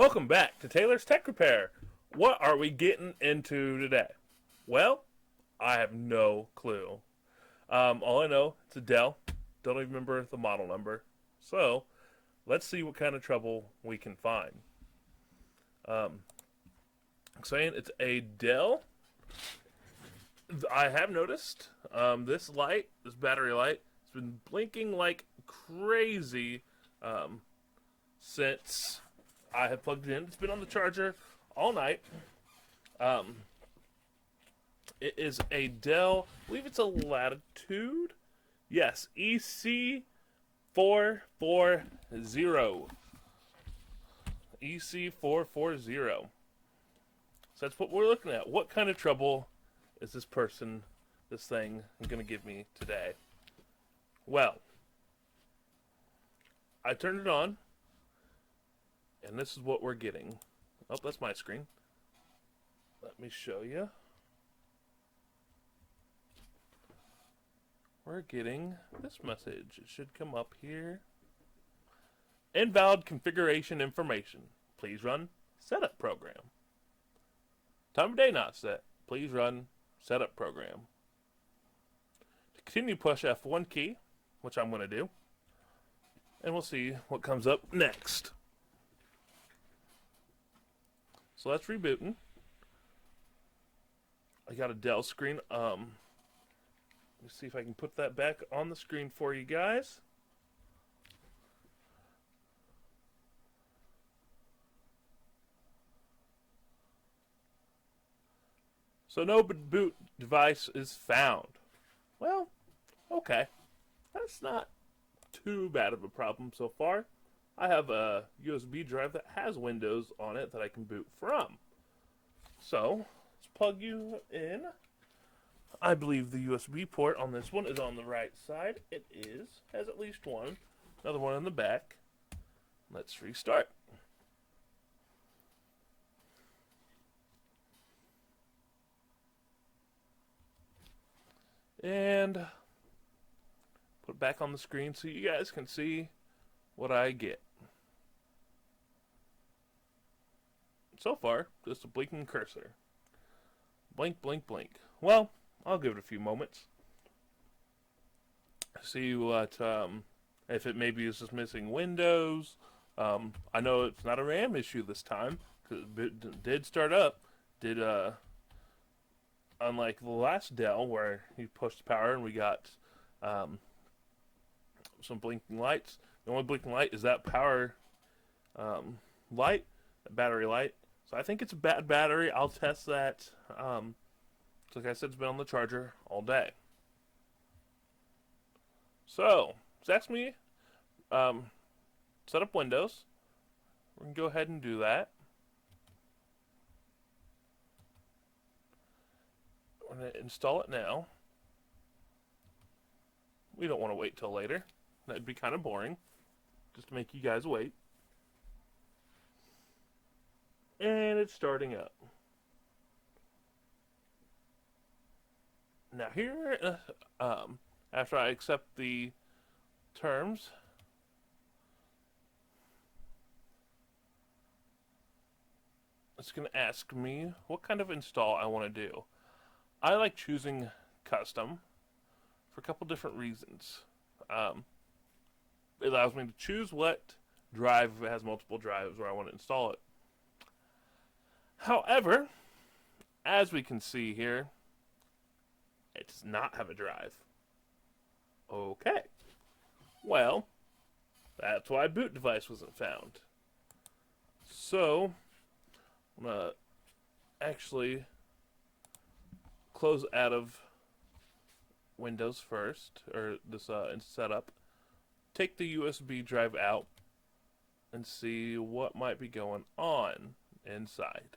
Welcome back to Taylor's Tech Repair. What are we getting into today? Well, I have no clue. All I know, it's a Dell. Don't even remember the model number. So, let's see what kind of trouble we can find. Saying it's a Dell. I have noticed this light, this battery light, has been blinking like crazy since I have plugged it in. It's been on the charger all night. It is a Dell, I believe it's a Latitude. Yes, EC440. EC440. So that's what we're looking at. What kind of trouble is this thing, going to give me today? Well, I turned it on, and this is what we're getting. Oh, that's my screen. Let me show you. We're getting this message. It should come up here. Invalid configuration information. Please run setup program. Time of day not set. Please run setup program. To continue, push F1 key, which I'm going to do. And we'll see what comes up next. So that's rebooting. I got a Dell screen. Let me see if I can put that back on the screen for you guys. So no boot device is found. Well, okay. That's not too bad of a problem so far. I have a USB drive that has Windows on it that I can boot from. So, let's plug you in. I believe the USB port on this one is on the right side. It is. Has at least one. Another one in the back. Let's restart. And put it back on the screen so you guys can see what I get. So far, just a blinking cursor. Blink, blink, blink. Well, I'll give it a few moments. See what, if it maybe is just missing Windows. I know it's not a RAM issue this time, because it did start up. Unlike the last Dell, where you pushed power and we got some blinking lights. The only blinking light is that power light, that battery light. So I think it's a bad battery. I'll test that. Like I said, it's been on the charger all day. So, it's asked me set up Windows. We're going to go ahead and do that. We're going to install it now. We don't want to wait till later. That'd be kind of boring, just to make you guys wait. And it's starting up. Now here, after I accept the terms, it's going to ask me what kind of install I want to do. I like choosing custom for a couple different reasons. It allows me to choose what drive, if it has multiple drives, where I want to install it. However, as we can see here, it does not have a drive. Okay. Well, that's why boot device wasn't found. So, I'm going to actually close out of Windows first, or this setup. Take the USB drive out and see what might be going on inside.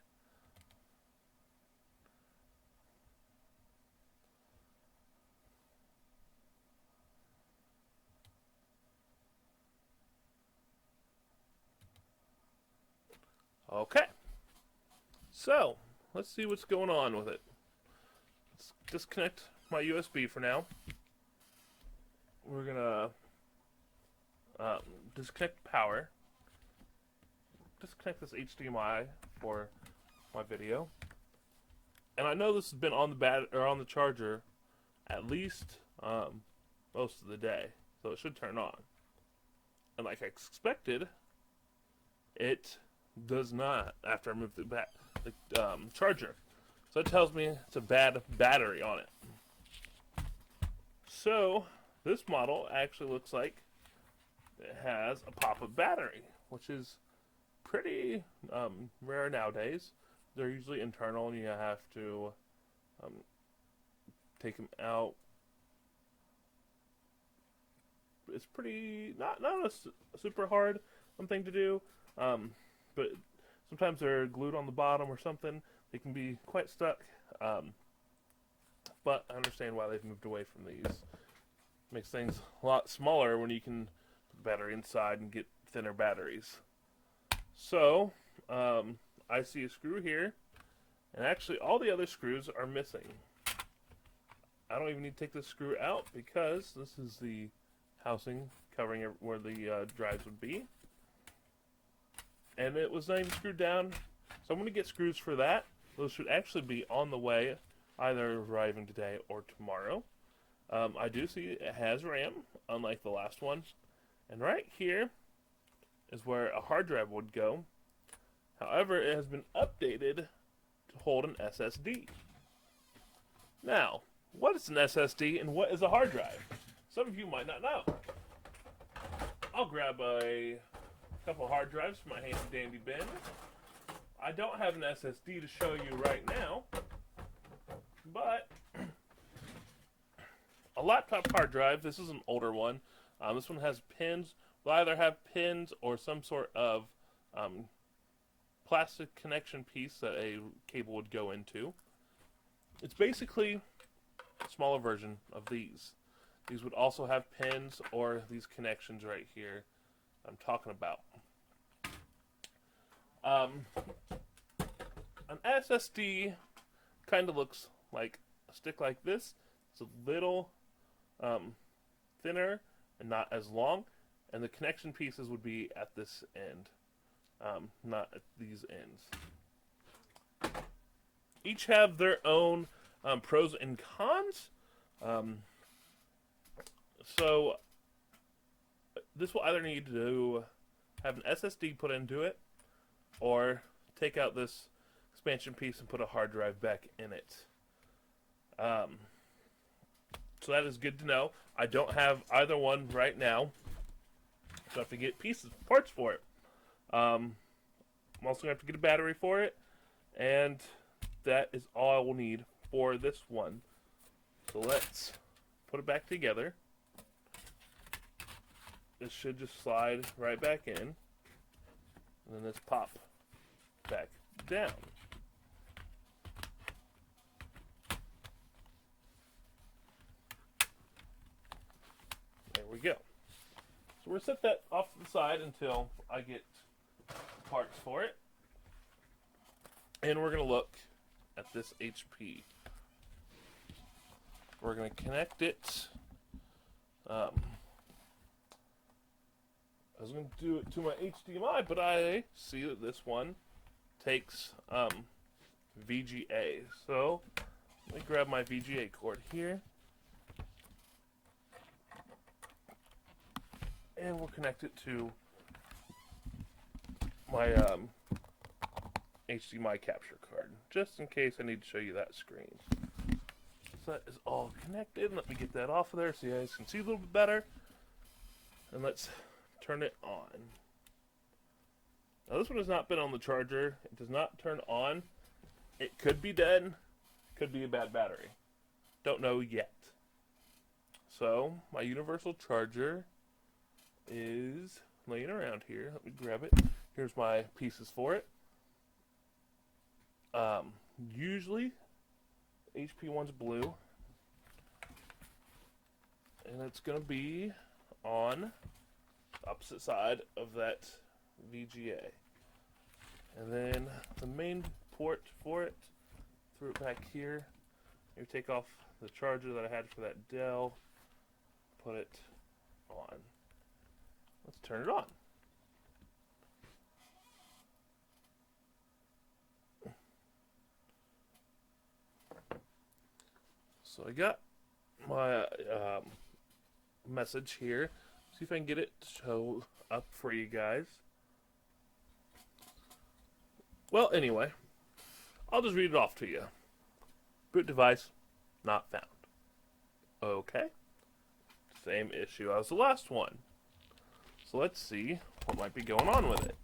Okay, so let's see what's going on with it. Let's disconnect my USB for now. We're gonna disconnect power. disconnect this HDMI for my video. And I know this has been on the charger at least most of the day, so it should turn on. And like I expected, it does not after I move the charger. So it tells me it's a bad battery on it. So this model actually looks like it has a pop-up battery, which is pretty rare nowadays. They're usually internal, and you have to take them out. It's pretty not a super hard thing to do, but sometimes they're glued on the bottom or something. They can be quite stuck, but I understand why they've moved away from these. Makes things a lot smaller when you can put the battery inside and get thinner batteries. So I see a screw here, and actually all the other screws are missing. I don't even need to take this screw out because this is the housing covering where the drives would be. And it was not even screwed down, so I'm going to get screws for that. Those should actually be on the way, either arriving today or tomorrow. I do see it has RAM, unlike the last one. And right here is where a hard drive would go. However, it has been updated to hold an SSD. Now, what is an SSD and what is a hard drive? Some of you might not know. I'll grab a couple hard drives from my handy dandy bin. I don't have an SSD to show you right now, but a laptop hard drive, this is an older one. This one has pins. Will either have pins or some sort of plastic connection piece that a cable would go into. It's basically a smaller version of these. These would also have pins or these connections right here I'm talking about. An SSD kind of looks like a stick like this. It's a little thinner and not as long, and the connection pieces would be at this end, not at these ends. Each have their own pros and cons. So this will either need to have an SSD put into it, or take out this expansion piece and put a hard drive back in it. So that is good to know. I don't have either one right now, so I have to get parts for it. I'm also going to have to get a battery for it, and that is all I will need for this one. So let's put it back together. This should just slide right back in, and then this pop back down. There we go. So we're going to set that off to the side until I get parts for it. And we're going to look at this HP. We're going to connect it. I was going to do it to my HDMI, but I see that this one takes VGA. So let me grab my VGA cord here. And we'll connect it to my HDMI capture card, just in case I need to show you that screen. So that is all connected. Let me get that off of there so you guys can see a little bit better. And let's turn it on. Now this one has not been on the charger. It does not turn on. It could be dead. Could be a bad battery. Don't know yet. So my universal charger is laying around here. Let me grab it. Here's my pieces for it. Usually HP one's blue, and it's going to be on the opposite side of that VGA. And then the main port for it, threw it back here. You take off the charger that I had for that Dell, put it on. Let's turn it on. So I got my message here. See if I can get it to show up for you guys. Well, anyway, I'll just read it off to you. Boot device not found. Okay. Same issue as the last one. So let's see what might be going on with it.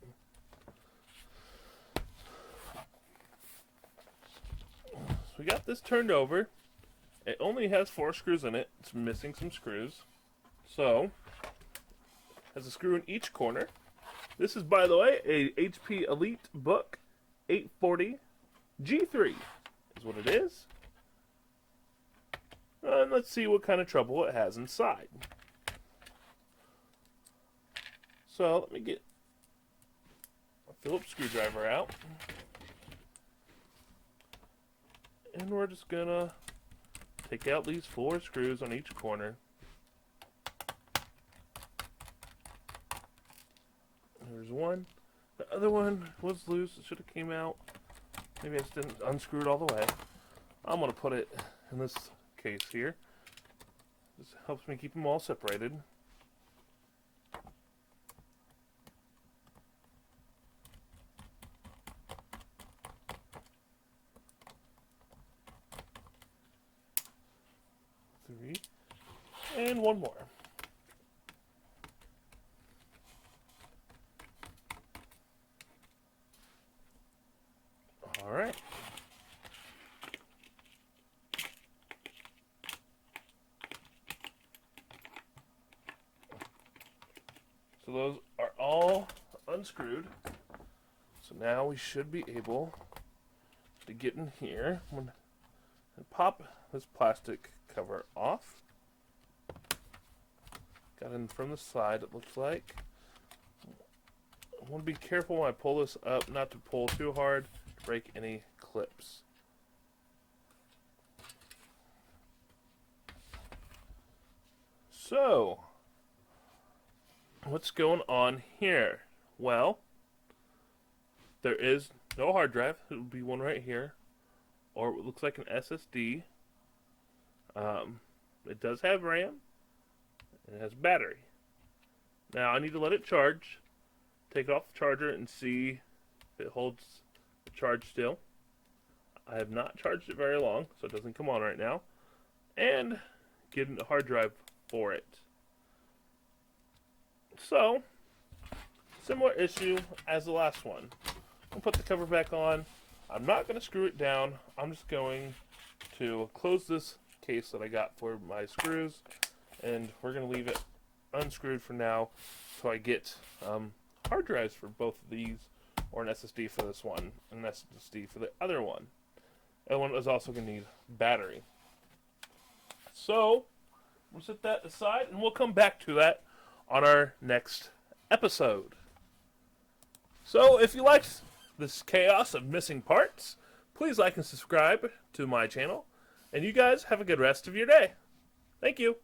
So we got this turned over. It only has 4 screws in it. It's missing some screws. So, has a screw in each corner. This is, by the way, a HP Elite Book 840 G3 is what it is. And let's see what kind of trouble it has inside. So let me get a Phillips screwdriver out. And we're just gonna take out these 4 screws on each corner. There's one. The other one was loose. It should have came out. Maybe I just didn't unscrew it all the way. I'm gonna put it in this case here. This helps me keep them all separated. Three. And one more. All right. So those are all unscrewed. So now we should be able to get in here and pop this plastic cover off. Got in from the side, it looks like. I want to be careful when I pull this up, not to pull too hard to break any clips. So, what's going on here? Well, there is no hard drive. It would be one right here, or it looks like an SSD. It does have RAM, and it has battery. Now I need to let it charge, take it off the charger, and see if it holds the charge still. I have not charged it very long, so it doesn't come on right now, and get a hard drive for it. So, similar issue as the last one. I'll put the cover back on. I'm not going to screw it down. I'm just going to close this case that I got for my screws, and we're going to leave it unscrewed for now so I get hard drives for both of these, or an SSD for this one, and an SSD for the other one. That one is also going to need battery. So, we'll set that aside, and we'll come back to that on our next episode. So, if you liked this chaos of missing parts, please like and subscribe to my channel. And you guys have a good rest of your day. Thank you.